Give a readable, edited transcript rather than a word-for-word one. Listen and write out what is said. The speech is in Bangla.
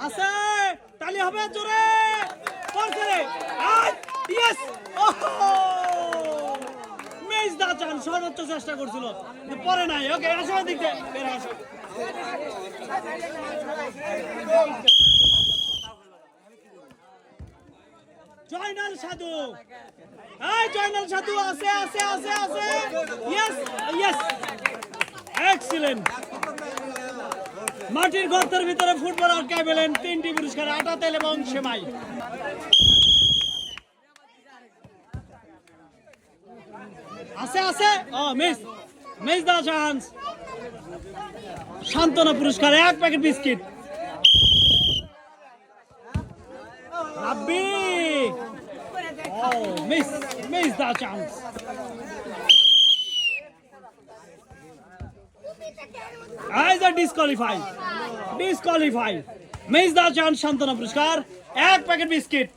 আছে তালি হবে জোরে করছে রে ইয়েস মেজ দা চান সর্বোচ্চ চেষ্টা করছিল পরে নাই ওকে আসো দিক দিয়ে বের আসো জয়নাল সাধু এই জয়নাল সাধু আছে আছে আছে আছে ইয়েস ইয়েস এক্সিলেন্ট মাটির গর্তের ভিতরে ফুটবল আটকায় পেলেন 3টি পুরস্কার আটা তেল এবং সেমাই আছে আছে ও মিস মিস দা চান্স সান্তনা পুরস্কার 1 প্যাকেট বিস্কিট রাব্বি ও miss miss the chance As a disqualified. Miss the chance Shantana Puruskar. 1 packet biscuit.